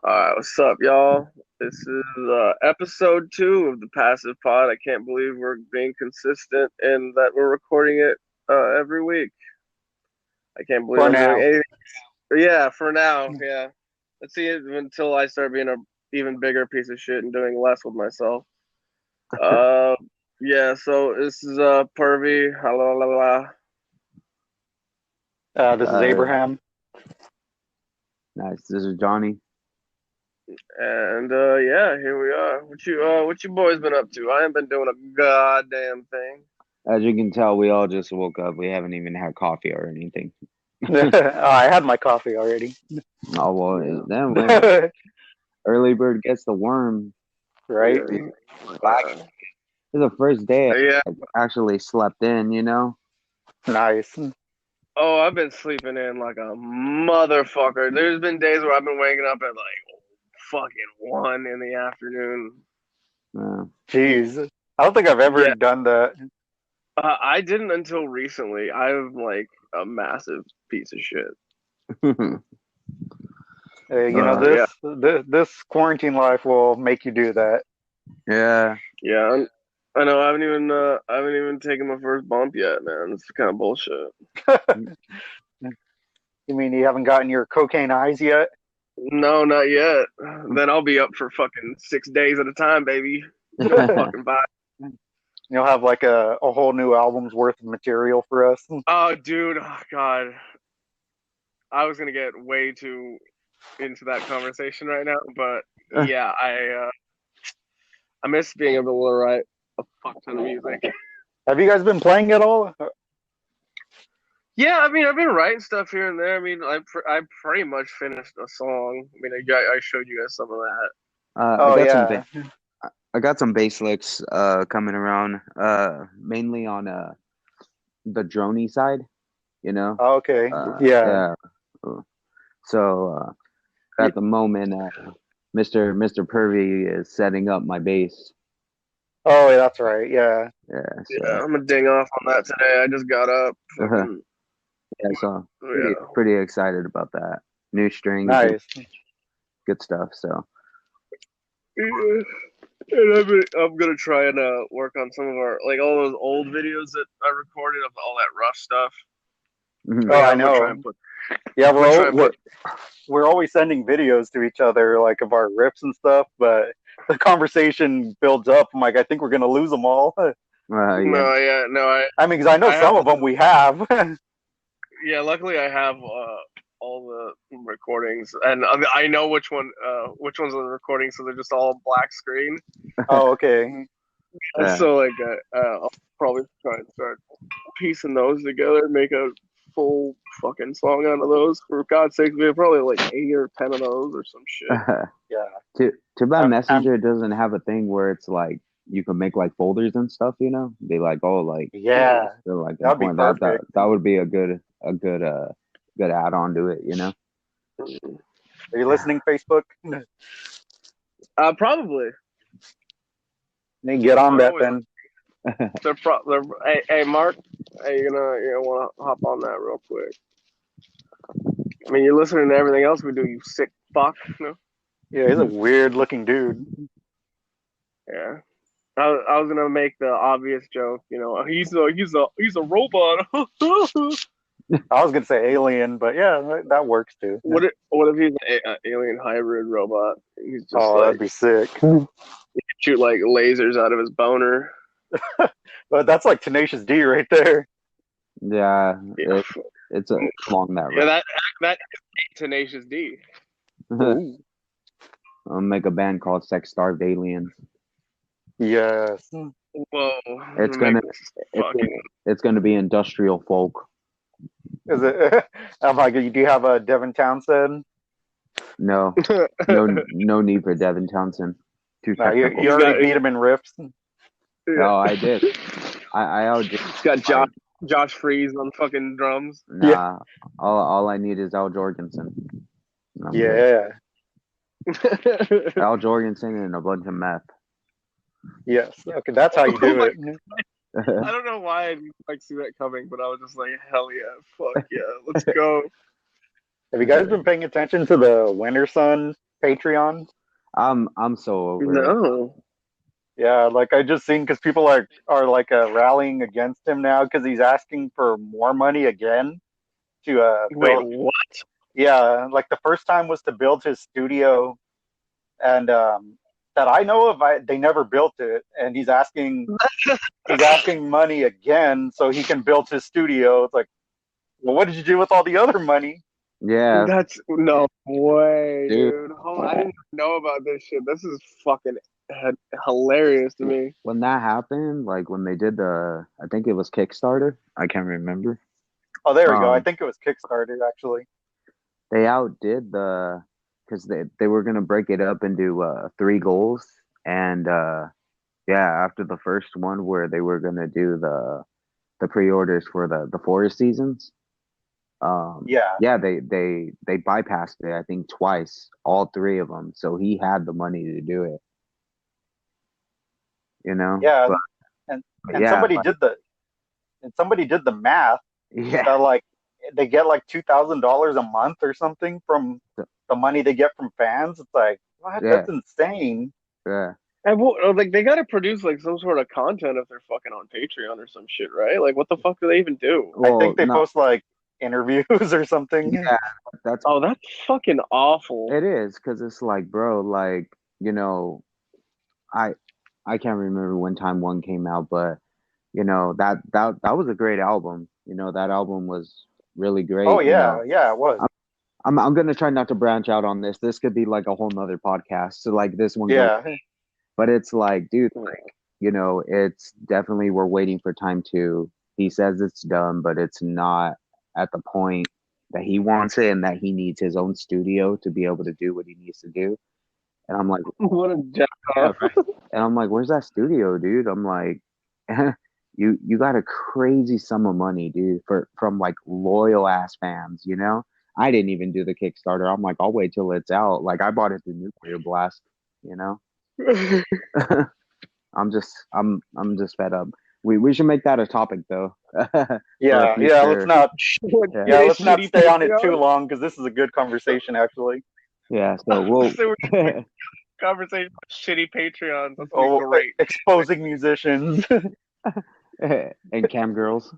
What's up, y'all? This is episode 2 of the Passive Pod. I can't believe we're being consistent and that we're recording it every week. I can't believe For I'm doing now. anything. Yeah, for now, yeah. Let's see it until I start being a even bigger piece of shit and doing less with myself. Uh, yeah. So this is Pervy. Hello, This is Uh, Abraham. nice. This is Johnny. and yeah, here we are. What you boys been up to? I ain't been doing a goddamn thing. As you can tell, we all just woke up. We haven't even had coffee or anything. I had my coffee already. Oh well, Yeah. then when early bird gets the worm, Right? Yeah. relax. It's the first day Yeah. I actually slept in. Nice. Oh, I've been sleeping in like a motherfucker. There's been days where I've been waking up at like fucking 1 in the afternoon. Uh, Jeez. I don't think I've ever Yeah, done that. I didn't until recently. I'm like a massive piece of shit. This, Yeah, this quarantine life will make you do that. yeah. yeah. I know. I haven't even taken my first bump yet, man. It's kind of bullshit. You mean you haven't gotten your cocaine eyes yet? No, not yet. Then I'll be up for fucking 6 days at a time, baby. No fucking vibe. You'll have like a whole new album's worth of material for us. Oh, dude. Oh, God. I was gonna get way too into that conversation right now, but yeah, I miss being able to write a fuck ton of music. Have you guys been playing at all? Yeah, I mean, I've been writing stuff here and there. I mean, I pretty much finished a song. I mean, I showed you guys some of that. I Oh got yeah. I got some bass licks coming around. Mainly on the droney side. You know. Okay. Yeah. Yeah. So at the moment, Mr. Purvey is setting up my bass. Oh, yeah, that's right. Yeah. Yeah. Yeah, So. I'm gonna ding off on that today. I just got up. Fucking Yeah, so yeah. pretty excited about that. New strings and Nice. good stuff. So Yeah. And I'm gonna try and work on some of our like all those old videos that I recorded of all that rough stuff. mhm. Oh, Yeah, I I'm gonna try know. and put. Yeah, I'm gonna try and put. we're always sending videos to each other, like of our rips and stuff, but the conversation builds up. I'm like, I think we're gonna lose them all. Yeah, No, yeah, no, I mean, because I know I have. some of them we have. Yeah, luckily I have all the recordings, and I know which ones are the recordings, so they're just all black screen. Oh, okay. yeah, So like, I'll probably try and start piecing those together, make a full fucking song out of those. For God's sake, we have probably like 8 or 10 of those or some shit. Yeah. too bad I'm Messenger doesn't have a thing where it's like you can make like folders and stuff. They like like yeah, they're like that'd be important. That perfect. that would be a good add on to it. Are you listening, Facebook? Probably. Then get on They're that always then. they're hey Mark, hey, you gonna want to hop on that real quick. I mean, you're listening to everything else we do, you sick fuck. No? Yeah, he's a weird looking dude. Yeah. I was gonna make the obvious joke, he's a robot. I was gonna say alien, but yeah, that works too. What if he's an alien hybrid robot? He's just Oh, that'd like be sick. shoot like lasers out of his boner. But that's like Tenacious D right there. Yeah, Yeah, it's along that yeah. route. That Tenacious D. Ooh. I'll make a band called Sex Starved Aliens. Yes. Whoa, It's make gonna this it's fucking. it's gonna be industrial folk. Is it? I'm like, do you have a Devin Townsend? No, no need for Devin Townsend. Too No, you technical. already beat him in riffs. Yeah. Oh, I did. I outdid. It's got Josh Freeze on fucking drums. Yeah. Nah, all I need is Al Jorgensen. I'm good. Yeah. Al Jorgensen and a bunch of meth. Yes. Okay, that's how you Oh do my! it. I don't know why I didn't like see that coming, but I was just like, hell yeah, fuck yeah, let's go. Have you guys been paying attention to the winter sun? Patreon? I'm so over it. No. Yeah, like I just seen because people are like rallying against him now because he's asking for more money again to Wait, build. what? Yeah, like the first time was to build his studio, and that I know of, they never built it, and he's asking money again so he can build his studio. It's like, well, what did you do with all the other money? Yeah, That's no way, dude. dude. I didn't know about this shit. This is fucking hilarious to me. When that happened, like when they did I think it was Kickstarter. I can't remember. Oh, there we go. I Um, think it was Kickstarter actually. they outdid because they were gonna break it up into three goals, and yeah, after the first one where they were gonna do the pre-orders for the forest seasons. Yeah, Yeah, they bypassed it, I think twice, all three of them. So he had the money to do it, you know. yeah, But, and but and yeah, somebody like did the math yeah, that like they get like $2,000 a month or something from the money they get from fans. It's like, what? yeah, That's insane. yeah. And like they gotta produce like some sort of content if they're fucking on Patreon or some shit, right? Like what the fuck do they even do? I Well, think they not post like interviews or something. yeah. That's Oh, that's fucking awful. it is because it's like, bro, like you know, I I can't remember when Time One came out, but that was a great album. That album was really Oh great. yeah, yeah, it was. I'm gonna try not to branch out on this. This could be like a whole nother podcast. So like this one goes, Yeah, but it's like, dude, it's definitely we're waiting for Time Two. He says it's done, but it's not at the point that he wants it, and that he needs his own studio to be able to do what he needs to do. And I'm like, What a jack yeah, off. right. And I'm like, where's that studio, dude? I'm like, you got a crazy sum of money, dude, from like loyal ass fans, you know? I didn't even do the Kickstarter. I'm like, I'll wait till it's out. Like I bought it through Nuclear Blast, you know? I'm just fed up. We should make that a topic though. For a yeah, yeah. Let's future. not, Yeah. yeah, let's not Shitty stay on it too Patreon. long because this is a good conversation actually. Yeah, so we'll So we're gonna make a conversation about shitty Patreons. That's gonna be Oh, great. exposing musicians. and cam girls.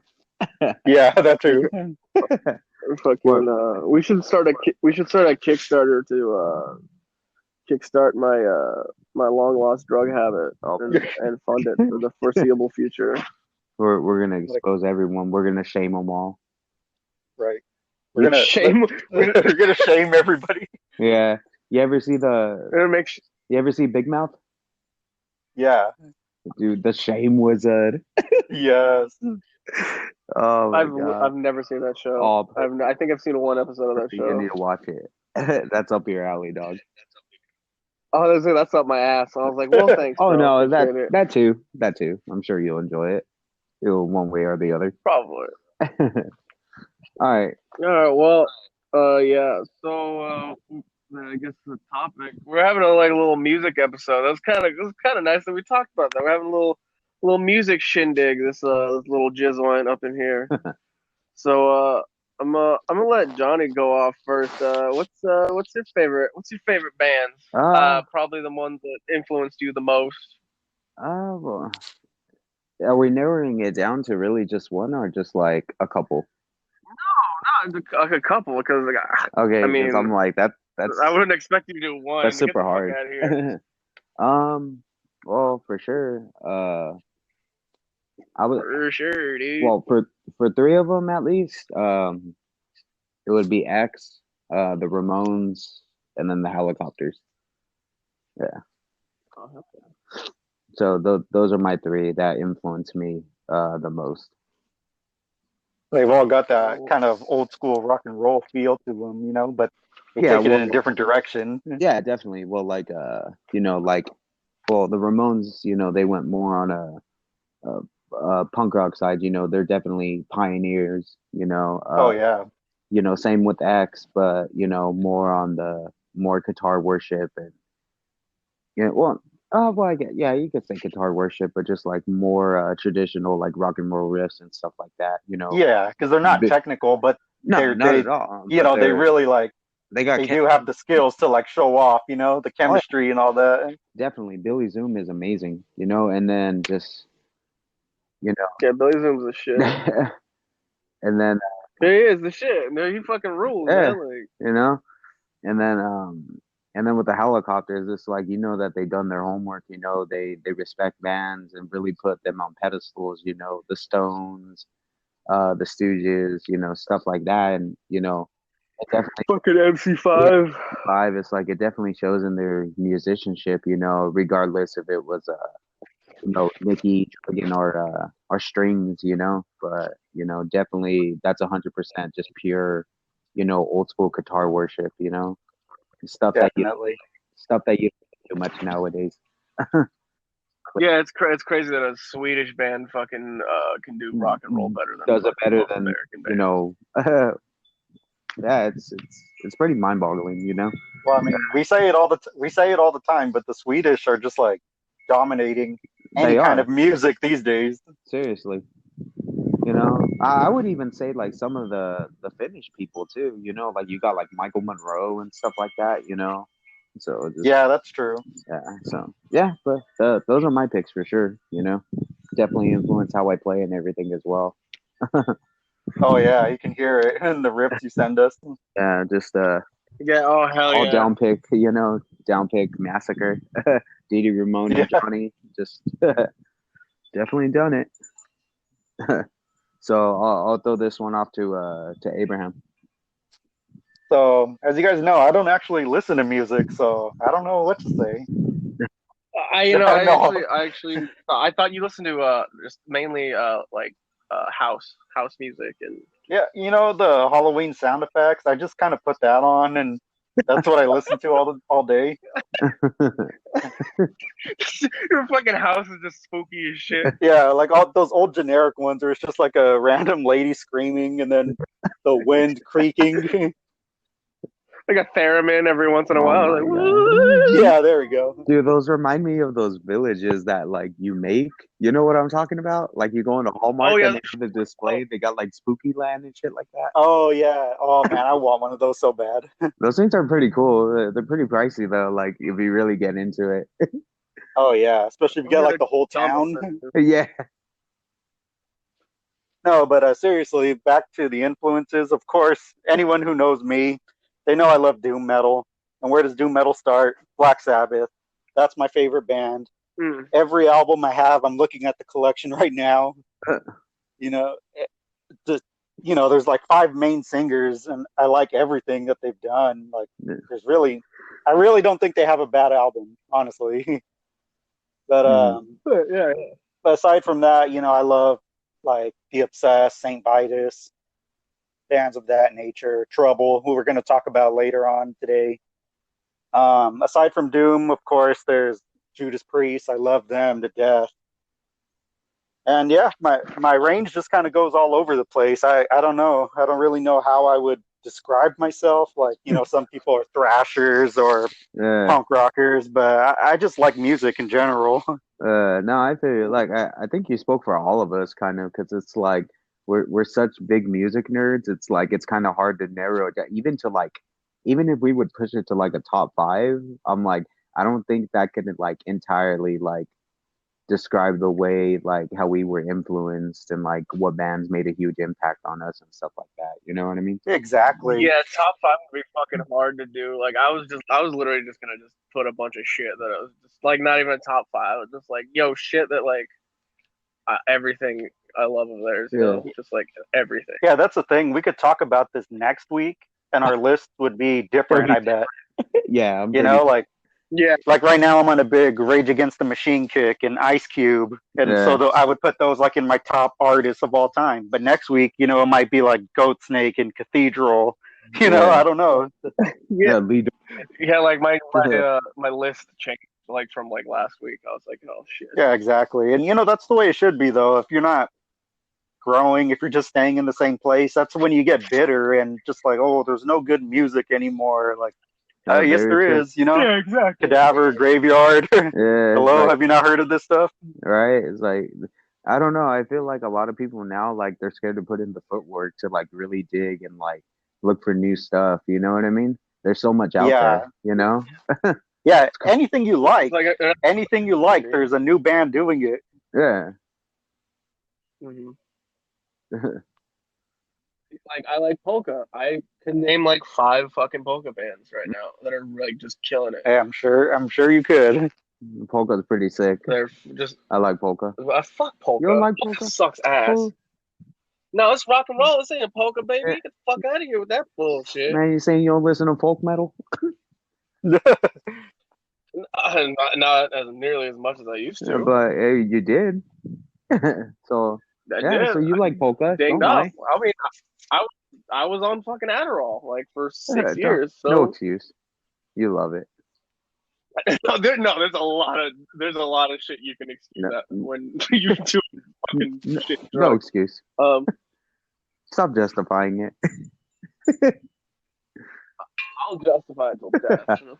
Yeah, that too. What Fucking we should start a Kickstarter to kickstart my long lost drug habit oh, and fund it for the foreseeable future. we're gonna Like, expose everyone. We're gonna shame them all. right. We're gonna Shame. We're we're gonna shame everybody. Yeah. You ever see the gonna make. you ever see Big Mouth? Yeah. Dude, the shame wizard. Yes. Oh my god. I've never seen that show. Oh, I think I've seen one episode of that you show. need to watch it. That's up your alley, dog. Oh, that's up my ass. I was like, well, thanks, Oh bro. no, Appreciate it. that too. That too. I'm sure you'll enjoy it. One way or the other. Probably. All right. All right. Well, yeah. So, I guess the topic we're having a like little music episode. That's kind of nice that we talked about that. We're having a little music shindig. This little jizzline up in here. So, I'm gonna let Johnny go off first. What's your favorite bands? Probably the ones that influenced you the most. Well, are we narrowing it down to really just one or just like a couple? No, a couple because like, Okay, I because I'm mean, like that's I wouldn't expect you to do one. that's Get the super fuck hard. out of here. Well, for sure. I would For sure, dude. well for three of them at least. It would be X, the Ramones, and then the Helicopters. Yeah. Oh, okay. So those are my three that influence me the most. They've all got that kind of old school rock and roll feel to them, but they Yeah, take it in well, a different direction. yeah, definitely. Well, like like well, the Ramones, they went more on a punk rock side. They're definitely pioneers. Oh yeah. Same with X, but more on the more guitar worship and well, well, I get yeah, you could say guitar worship, but just like more traditional like rock and roll riffs and stuff like that. Yeah, because they're not But- technical, but no, not they at all. you But know they they're really like they got they do have the skills to like show off, the oh, chemistry and all that. definitely. Billy Zoom is amazing, and then just you Yeah, Billy Zoom's the shit. know, and then Yeah, he is the shit. No, he fucking rules, yeah, man. Like, you know, and then with the helicopters, it's like that they done their homework. They respect bands and really put them on pedestals. The Stones, the Stooges, stuff like that, and it definitely fucking yeah. MC5. Five, it's like it definitely shows in their musicianship, regardless if it was Mickey Jordan or strings, but definitely that's 100% just pure, old school guitar worship, stuff that you Definitely. don't do much nowadays. Yeah, it's crazy that a Swedish band fucking can do rock and roll better than Does it fucking better most than American bands. yeah, it's pretty mind boggling. Well, I mean, we say it all the time, but the Swedish are just like dominating any They kind are of music these days. seriously. I would even say like some of the Finnish people too. Like you got like Michael Monroe and stuff like that. So just Yeah, that's true. yeah. So yeah, but those are my picks for sure. Definitely influence how I play and everything as well. Oh yeah, you can hear it in the rips you send us. Yeah, just Yeah, oh hell all yeah. down pick. Down pick massacre. Didi Ramone Yeah. and Johnny just definitely done it. So I'll throw this one off to Abraham. So as you guys know, I don't actually listen to music, so I don't know what to say. No. I thought you listened to just mainly like house music and Yeah, the Halloween sound effects. I just kind of put that on, and that's what I listen to all day. your fucking house is just spooky as shit. Yeah, like all those old generic ones where it's just like a random lady screaming and then the wind creaking. Like a theremin every once in a Oh while. my Like, god. Yeah, there we go. Dude, those remind me of those villages that like you make. You know what I'm talking about? Like you go into oh Hallmark yeah, and they have the display. They got like Spooky Land and shit like that. Oh yeah. Oh man, I want one of those so bad. Those things are pretty cool. They're pretty pricey though. Like if you really get into it. Oh yeah, especially if you those get are like the whole dumb town. expensive. Yeah. No, but seriously, back to the influences. Of course, anyone who knows me, they know I love doom metal. And where does doom metal start? Black Sabbath. That's my favorite band. Mm. Every album I have, I'm looking at the collection right now. You know, the there's like five main singers, and I like everything that they've done. Like, I really don't think they have a bad album, honestly. But Mhm. Yeah. but aside from that, I love like The Obsessed, Saint Vitus, bands of that nature, Trouble, who we're going to talk about later on today. Aside from Doom, of course, there's Judas Priest. I love them to death. And yeah, my range just kind of goes all over the place. I don't know. I don't really know how I would describe myself. Like, some people are thrashers or Yeah. punk rockers, but I just like music in general. No, I feel like I think you spoke for all of us kind of because it's like we're such big music nerds. It's like it's kind of hard to narrow it down, even to like even if we would push it to like a top five. I'm like I don't think that could like entirely like describe the way like how we were influenced and like what bands made a huge impact on us and stuff like that. You know what I mean? Exactly. Yeah, top five would be fucking hard to do. Like I was literally just gonna just put a bunch of shit that I was just like not even a top five. I was just like, yo, shit that like everything I love of theirs, Yeah. just like everything. Yeah, that's the thing. We could talk about this next week, and our list would be different. I bet. Yeah, I'm pretty. Like Yeah, right now I'm on a big Rage Against the Machine kick and Ice Cube, and Yeah. so I would put those like in my top artists of all time. But next week, it might be like Goat Snake and Cathedral. Yeah. I don't know. yeah, lead. yeah. Like my list changed like from like last week. I was like, oh shit. Yeah, exactly. And that's the way it should be, though. If you're not growing, if you're just staying in the same place, that's when you get bitter and just like, oh, there's no good music anymore. Like, yes, Very there true. is. Yeah, exactly. Cadaver, Graveyard. Yeah. Hello, Like, have you not heard of this stuff? right? It's like I don't know. I feel like a lot of people now like they're scared to put in the footwork to like really dig and like look for new stuff. You know what I mean? There's so much out Yeah, there, you know? yeah. It's cool. Anything you like, there's a new band doing it. Yeah. Mm-hmm. Like I like polka. I can name like 5 fucking polka bands right now that are like just killing it. Hey, I'm sure you could. Polka's pretty sick. They're just I like polka. fuck You don't polka. like Polka polka? sucks ass. Oh, No, it's rock and roll. This ain't polka, eh, baby. Get the fuck out of here with that bullshit. man, you saying you don't listen to folk metal? Not as nearly as much as I used Yeah, to. but hey, you did. So I yeah, did. so you like polka? Dinged Don't up. lie. I mean, I, I was on fucking Adderall like for 6 years. No So excuse. You love it. no, there's a lot of shit you can excuse No, that when you do fucking no, shit no drugs. excuse. Um, Stop justifying it. I'll justify it till death. You know?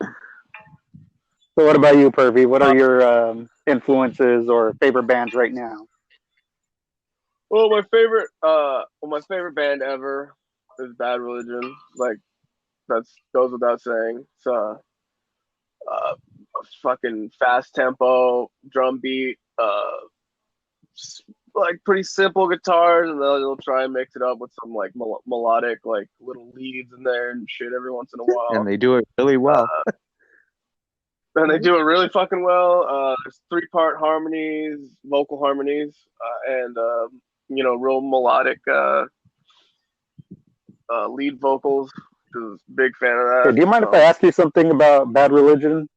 So what about you, Pervy? What are Uh, your influences or favorite bands right now? my favorite band ever is Bad Religion. Like that's goes without saying. It's a fucking fast tempo drum beat, like pretty simple guitars, and then they'll try and mix it up with some like melodic like little leads in there and shit every once in a And while. they do it really well. And they do it really fucking well. There's 3-part harmonies, vocal harmonies, and real melodic lead vocals. Just big fan of Okay, that. do you mind if I So ask you something about Bad Religion?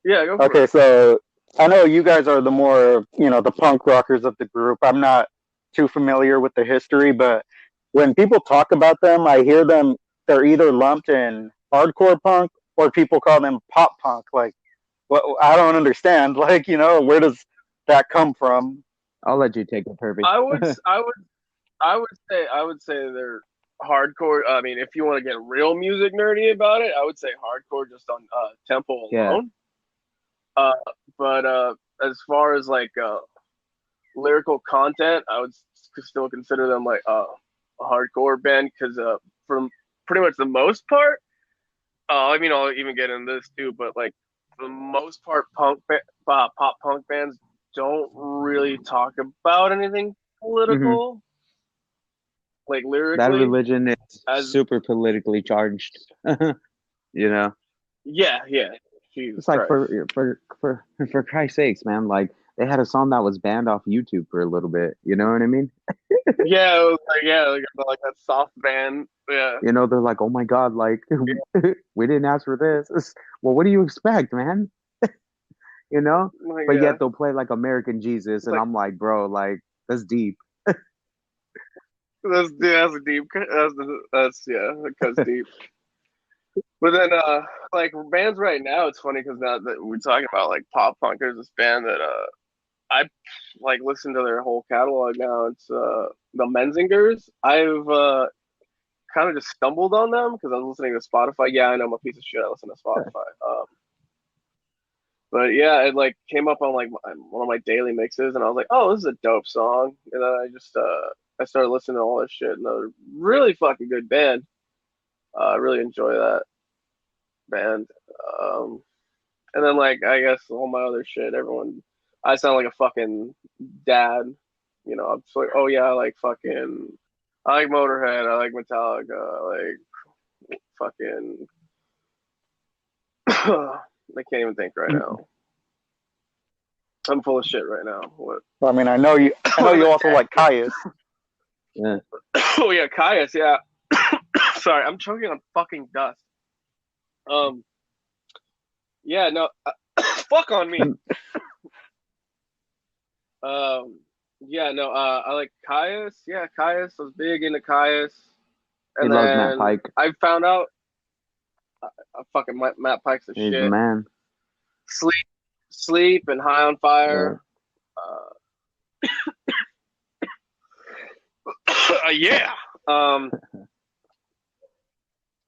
yeah, go for Okay, it. so I know you guys are the more, the punk rockers of the group. I'm not too familiar with the history, but when people talk about them, I hear them, they're either lumped in hardcore punk or people call them pop punk. Like, what I don't understand. Like, where does that come from? I'll let you take it, Herbie. I would, I would, I would say they're hardcore. I mean, if you want to get real music nerdy about it, I would say hardcore just on tempo Yeah. alone. Uh, but as far as like lyrical content, I would still consider them like a hardcore band because from pretty much the most part, I mean, I'll even get into this too, but like for the most part, pop punk bands don't really talk about anything Hmm. political, like Bad lyrically. Religion is As super politically charged. You know, yeah, Jesus it's like Christ. for Christ's sakes, man. Like they had a song that was banned off YouTube for a little bit. You know what I mean? Yeah, it was like that soft band. Yeah, You know, they're like, oh my God, like we didn't ask for this. Well, what do you expect, man? You know? like But yeah, yet they'll play like American Jesus, it's and like I'm like, bro, like that's deep. that's a deep. That's yeah, that cuts deep. But then, like bands right now, it's funny because now that we're talking about like pop punk, there's this band that I like listen to their whole catalog now. It's the Menzingers. I've kind of just stumbled on them because I was listening to Spotify. Yeah, I know I'm a piece of shit. I listen to Spotify. But yeah, it like came up on like one of my daily mixes, and I was like, "Oh, this is a dope song." And then I started listening to all this shit, and they're really fucking good band. I really enjoy that band. Um, and then like I guess all my other shit, I sound like a fucking dad. I'm just like, oh yeah, I like Motorhead, I like Metallica, I like fucking, I can't even think right now. I'm full of shit right now. What? I mean, I know you. I know What am you I also like Caius. Yeah. Oh yeah, Caius. Yeah. Sorry, I'm choking on fucking dust. Um. Yeah. No. Fuck on me. Um. Yeah. No. I like Caius. Yeah, Caius. I was big into Caius. He And loves Matt then Pike. I found out fucking Matt Pike's a He's the shit. man. Sleep, and High on Yeah. Fire. Yeah. Um.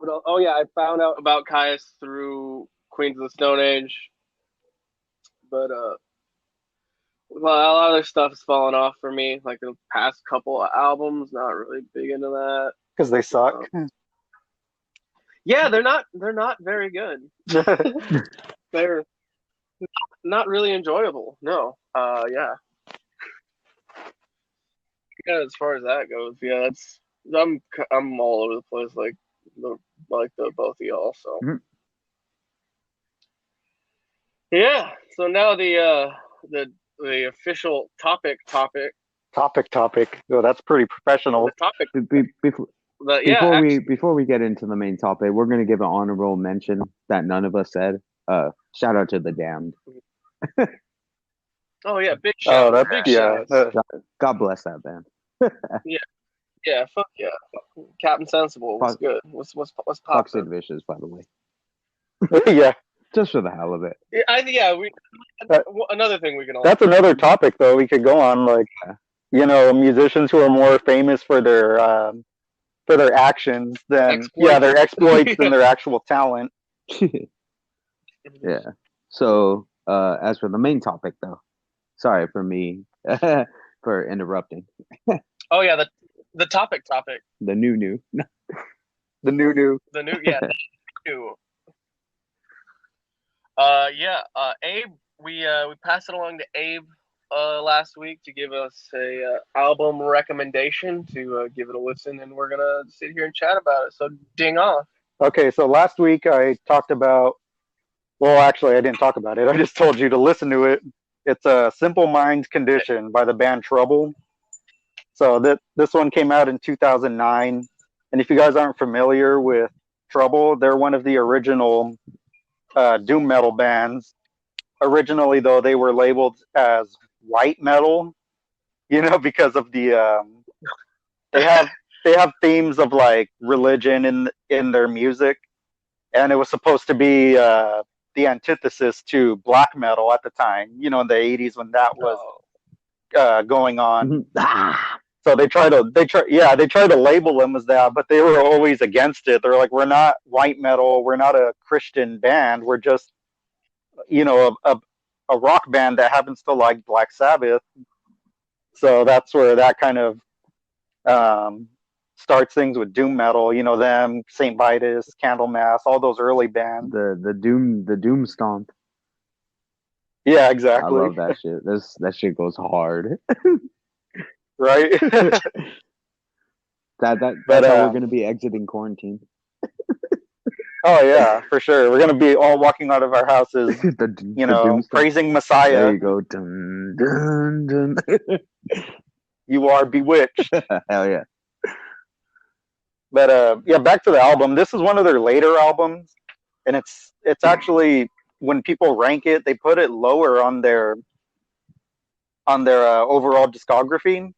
Oh yeah, I found out about Caius through Queens of the Stone Age, but well, a lot of their stuff has fallen off for me. Like the past couple of albums, not really big into that. Because they suck. Um, Yeah, they're not very good. They're not really enjoyable. No. Yeah. As far as that goes, yeah, that's I'm all over the place, the the both of y'all. So Mhm. yeah. So now the official topic. Topic. Oh, that's pretty The professional. topic. Before Yeah, actually. before we get into the main topic, we're gonna give an honorable mention that none of us said. Shout out to the damned. Oh yeah, big Oh, shouts, that's big yeah. shouts. God bless that band. Yeah, yeah, fuck yeah. Captain Sensible was Fuck, good. What's fuck Sid poppin'? Vicious, by the way, Yeah. just for the hell of it. Yeah, we That, another thing we can all that's another topic though. We could go on like Yeah. musicians who are more famous for their actions than exploits. their exploits than Yeah. their actual talent. Yeah. So, as for the main topic, though, sorry for me for interrupting. Oh yeah, the topic. The new. The new. The new new. Yeah. Abe, we passed it along to Abe last week to give us a album recommendation to give it a listen, and we're gonna sit here and chat about it. So ding off. Okay, so last week I talked about. Well, actually, I didn't talk about it. I just told you to listen to it. It's a Simple Minds Condition by the band Trouble. So this one came out in 2009, and if you guys aren't familiar with Trouble, they're one of the original doom metal bands. Originally, though, they were labeled as white metal, because of they have they have themes of like religion in their music, and it was supposed to be the antithesis to black metal at the time. In the 80s when that was Oh, going on. Ah! So they try to label them as that, but they were always against it. They're like, we're not white metal, we're not a Christian band, we're just a rock band that happens to like Black Sabbath. So that's where that kind of um, starts things with doom metal. Them, Saint Vitus, Candlemass, all those early bands. The doom stomp. Yeah, I exactly. love that shit. That shit goes hard. Right. But That's how we're gonna be exiting quarantine. oh yeah, for sure. We're gonna be all walking out of our houses, The doom stomp. praising There Messiah. you go. Dun, dun, dun. You are bewitched. Hell yeah. But yeah, back to the album. This is one of their later albums, and it's actually when people rank it, they put it lower on their overall discography.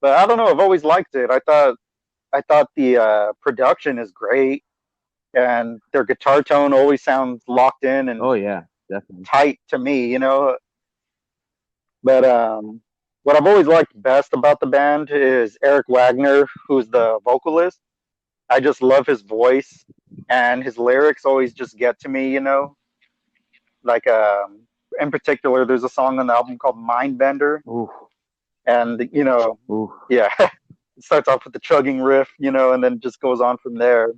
But I don't know. I've always liked it. I thought the production is great, and their guitar tone always sounds locked in and Oh yeah, definitely. tight to me. But what I've always liked best about the band is Eric Wagner, who's the vocalist. I just love his voice, and his lyrics always just get to me. Like in particular, there's a song on the album called Mindbender, Ooh, and ooh. yeah, it starts off with the chugging riff, and then just goes on from there.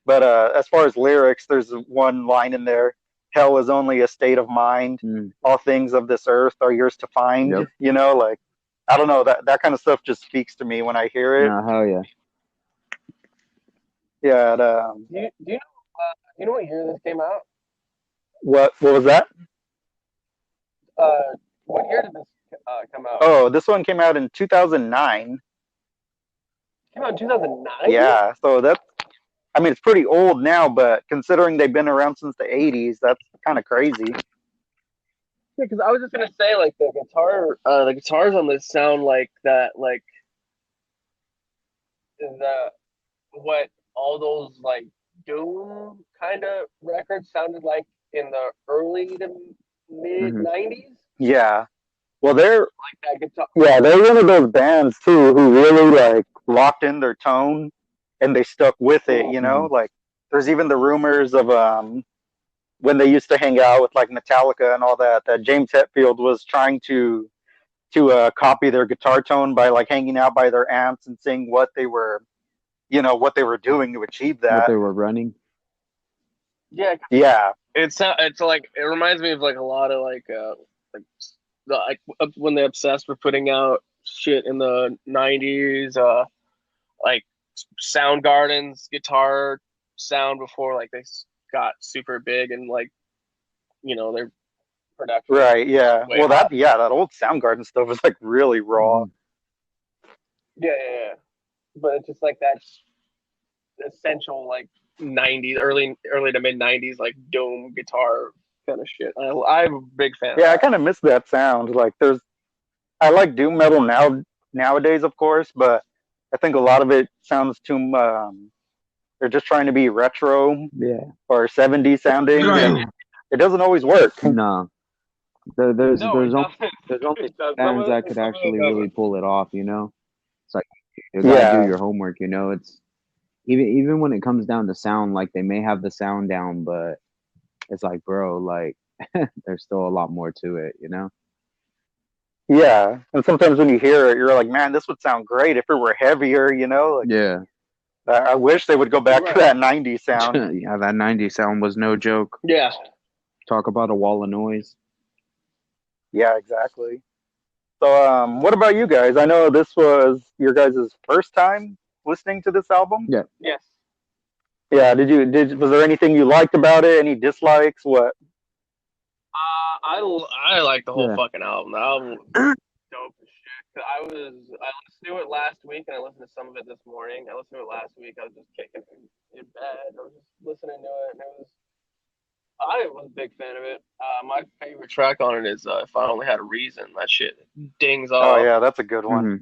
But as far as lyrics, there's one line in there: "Hell is only a state of mind. Mm. All things of this earth are yours to find." Yep. Like I don't know, that kind of stuff just speaks to me when I hear it. No, hell yeah. Yeah. Do you know what year this came out? What was that? Uh, what year did this come out? Oh, this one came out in 2009. Came out in 2009. Yeah, so I mean, it's pretty old now, but considering they've been around since the 80s, that's kind of crazy. Yeah, because I was just gonna say, like the guitars on this sound like that, like the what all those like doom kind of records sounded like in the early to mid Mhm. '90s. Yeah. Well, Like that guitar. they're one of those bands too who really like locked in their tone and they stuck with it, Mhm. Like there's even the rumors of when they used to hang out with like Metallica and all that James Hetfield was trying to copy their guitar tone by like hanging out by their amps and seeing what they were doing to achieve What that. they were running. Yeah, Yeah, it's like it reminds me of like a lot of like when they obsessed with putting out shit in the '90s, like Soundgarden's guitar sound before like got super big and like their production was right. Yeah. way Well, high. that old Soundgarden stuff was like really raw. Mhm. Yeah. But it's just like that essential like '90s, early to mid '90s like dome guitar kind of shit. I'm a big fan of Yeah, I that. kind of miss that sound. Like, I like doom metal nowadays, of course, but I think a lot of it sounds too. They're just trying to be retro Yeah. or '70s sounding, Right. and it doesn't always work. No, there, there's No, it there's only doesn't. there's only It does. bands that could Some of it actually really doesn't. pull it off. It's like you gotta do Yeah, your homework. It's even when it comes down to sound, like they may have the sound down, but it's like, bro, like there's still a lot more to it. yeah. And sometimes when you hear it, you're like, man, this would sound great if it were heavier. Like, Yeah. I wish they would go back to Right. that '90s sound. Yeah, that '90s sound was no joke. Yeah. Talk about a wall of noise. Yeah, exactly. So, what about you guys? I know this was your guys' first time listening to this album. Yeah. Yes. Yeah, was there anything you liked about it? Any dislikes? What? I like the whole Yeah. fucking album. The album was dope as shit. I listened to it last week and I listened to some of it this morning. I listened to it last week. I was just kicking in bed. I was just listening to it and I was a big fan of it. My favorite track on it is "If I Only Had a Reason." That shit dings Oh off. yeah, that's a good one. hmm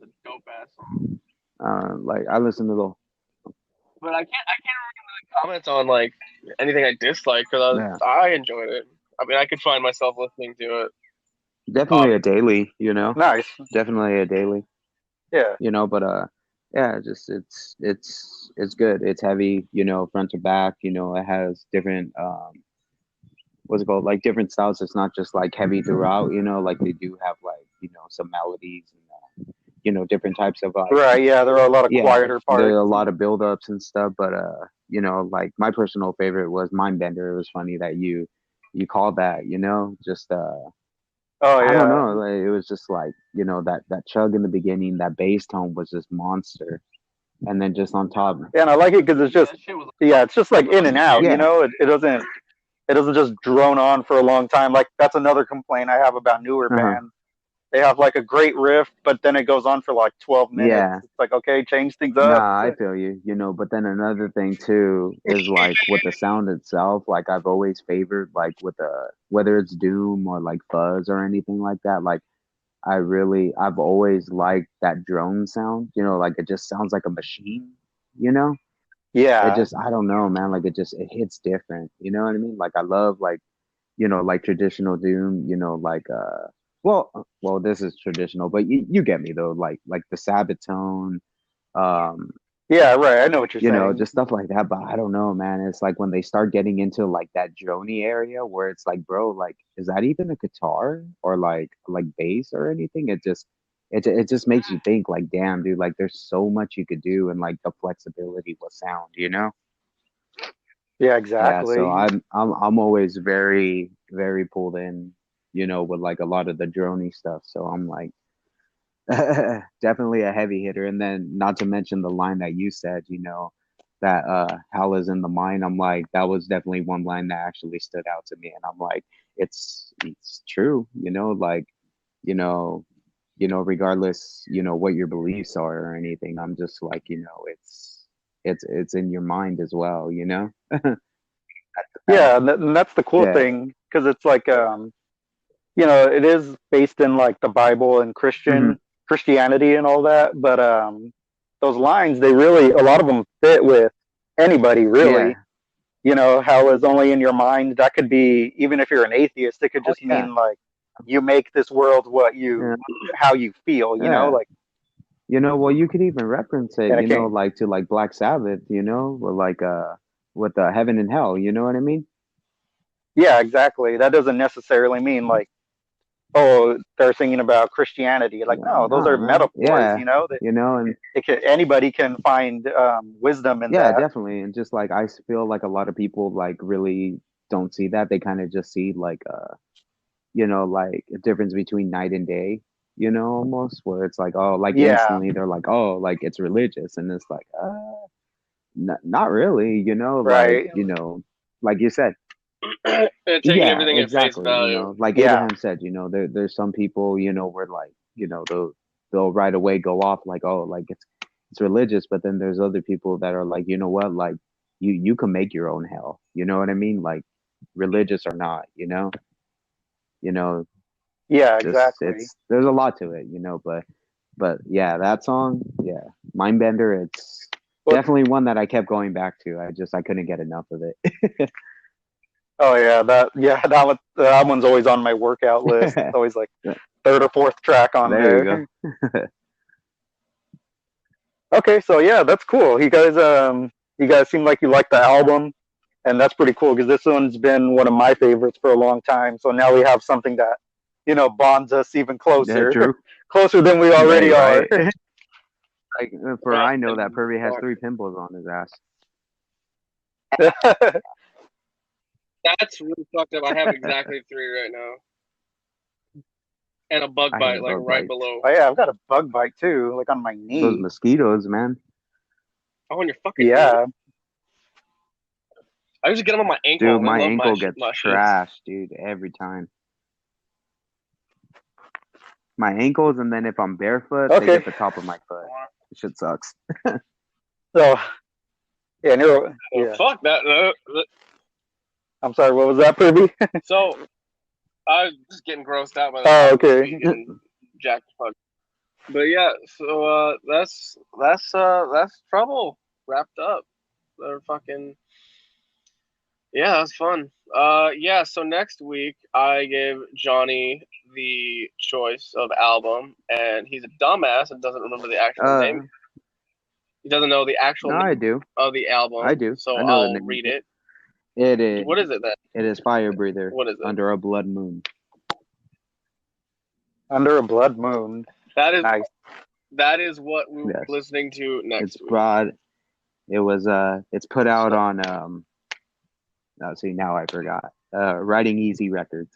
It's a dope ass song. Like I listen to the But I can't really comment on like anything I dislike because yeah, I enjoyed it. I mean, I could find myself listening to it. definitely a Obviously. daily. Nice. Definitely a daily. Yeah. But yeah, just it's good. It's heavy, front to back. It has different what's it called, like different styles. It's not just like heavy throughout. Like they do have like some melodies and different types of like Right. Yeah, there are a lot of yeah, quieter there are parts. a lot of build-ups and stuff, but like my personal favorite was Mindbender. It was funny that you called that, just Oh I don't yeah. know, like, it was just like, that chug in the beginning, that bass tone was just monster. And then just on top, Yeah, and I like it because it's Yeah, just that shit was yeah, it's just like in and out. yeah, It doesn't just drone on for a long time. Like that's another complaint I have about newer uh-huh, bands. They have like a great riff, but then it goes on for like 12 minutes. yeah. It's like, okay, change things up. Nah, I feel you, but then another thing too is like with the sound itself, like I've always favored like with the whether it's Doom or like Fuzz or anything like that, like I've always liked that drone sound, like it just sounds like a machine, you know? It Yeah. just, I don't know, man, like it hits different, you know what I mean? Like I love like, like traditional Doom, like, well, this is traditional, but you get me though, like the Sabbath tone, um, Yeah, right. I know what you're saying. just stuff like that. But I don't know, man. It's like when they start getting into like that drony area where it's like, bro, like, is that even a guitar or like bass or anything? It just makes you think like, damn, dude, like there's so much you could do and like the flexibility with sound. Yeah, Yeah, so exactly. I'm always very, very pulled in, with like a lot of the drony stuff. So I'm like definitely a heavy hitter. And then not to mention the line that you said, that hell is in the mind. I'm like, that was definitely one line that actually stood out to me. And I'm like, it's true, like, you know, regardless, what your beliefs are or anything. I'm just like, it's in your mind as well. Yeah, and that's the cool Yeah. thing because it's like it is based in like the Bible and hmm Christianity and all that, but those lines they really a lot of them fit with anybody really. Yeah. Hell is only in your mind. That could be even if you're an atheist, it could Oh just yeah. mean like you make this world Yeah. how you feel, Yeah. like Well, you could even reference it, and it can't. like to like Black Sabbath, or like with heaven and hell, you know what I mean? Yeah, exactly. That doesn't necessarily mean like oh, they're singing about Christianity. Like, no, those No, are man. metaphors. Yeah, and Anybody can find wisdom in yeah, that. definitely. And just like I feel like a lot of people like really don't see that. They kind of just see like like a difference between night and day, almost where it's like, oh, like Yeah, instantly they're like, oh, like it's religious, and it's like, not really, right. like you said. And taking Yeah, everything at face exactly. value. Like Yeah, Abraham said, there's some people, where like, they'll right away go off like, oh, like it's religious, but then there's other people that are like, you know what, like you can make your own hell. You know what I mean? Like religious or not, you know, yeah, just exactly. there's a lot to it, but yeah, that song, yeah, Mindbender, it's But definitely one that I kept going back to. I couldn't get enough of it. oh yeah, that one's always on my workout list. It's always like third or fourth track on There you go. there. Okay, so yeah, that's cool. You guys seem like you like the album, and that's pretty cool because this one's been one of my favorites for a long time. So now we have something that, bonds us even Yeah, closer, true. closer than we Hey, already are. right. Like, for I know that Purdy has 3 pimples on his ass. That's really fucked up. I have exactly 3 right now, and a bug I bite hate like bug right bites. below. Oh yeah, I've got a bug bite too, like on my Those knee. mosquitoes, man. Oh, on your fucking knee. Yeah. I usually get them on my ankle, Dude, and I my love ankle gets my shits. trashed, dude, every time. My ankles, and then if I'm barefoot, they Okay. get the top of my foot. Shit sucks. So yeah, Oh, fuck that. I'm sorry. What was that, Purdy? So I was just getting grossed out by the Oh, sound of okay. me getting jacked the fuck. But yeah, so that's trouble wrapped up. They're fucking yeah, that's fun. Yeah. So next week I gave Johnny the choice of album, and he's a dumbass and doesn't remember the actual name. He doesn't know the actual No, name I do. of the I album, do. so I know the I'll name. read it. It is. What is it then? It is Fire Breather. What is it? Under a Blood Moon. Under a Blood Moon. That is Nice. that is what we will Yes. be listening to next It's week. broad. It was it's put out on oh, see, now I forgot. Writing Easy Records.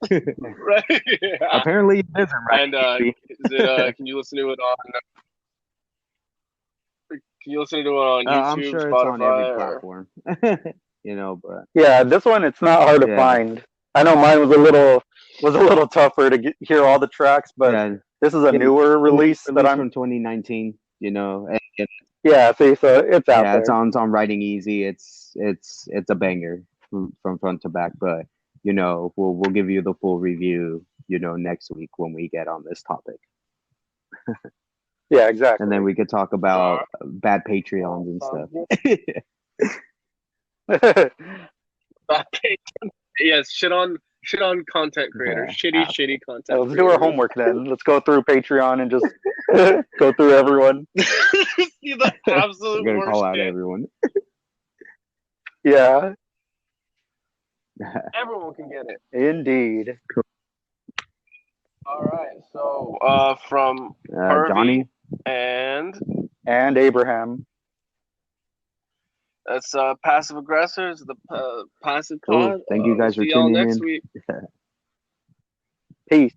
Right. Yeah. Apparently it isn't And Writing Easy. can you listen to it on I'm YouTube, sure it's on every Spotify, or platform. But Yeah, this one it's not hard to yeah, find. I know mine was a little tougher to hear all the tracks, but yeah. this is a newer release that Released I'm. from 2019. And Yeah, see, so it's out yeah, there. it's on Writing Easy. It's a banger from front to back. But we'll give you the full review. Next week when we get on this topic. Yeah, exactly. And then we could talk about bad Patreons and stuff. Yes, shit on content creators. Yeah, Shitty content. Let's do our homework then. Let's go through Patreon and just go through everyone. See the absolute we're gonna worst call out shit. everyone. Yeah, Everyone can get it. indeed. All right. So from Johnny and Abraham. that's Passive Aggressors, the Passive cool. Pod. Thank you guys for see y'all tuning next in. week. Peace.